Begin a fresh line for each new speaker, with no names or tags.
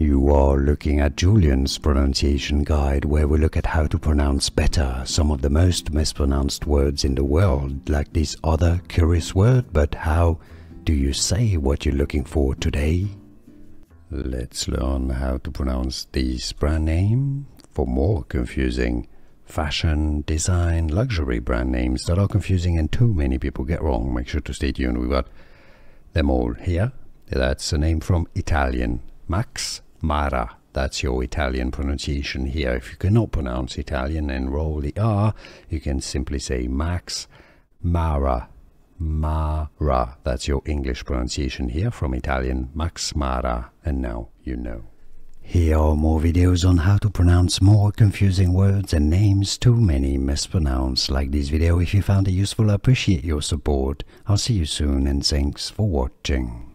You are looking at Julian's pronunciation guide, where we look at how to pronounce better some of the most mispronounced words in the world, like this other curious word. But how do you say what you're looking for today? Let's learn how to pronounce this brand name for more confusing fashion, design, luxury brand names that are confusing and too many people get wrong. Make sure to stay tuned. We've got them all here. That's a name from Italian. Max Mara. That's your Italian pronunciation here. If you cannot pronounce Italian and roll the R, you can simply say Max Mara. Mara. That's your English pronunciation here from Italian. Max Mara. And now you know. Here are more videos on how to pronounce more confusing words and names too many mispronounced. Like this video if you found it useful. I appreciate your support. I'll see you soon and thanks for watching.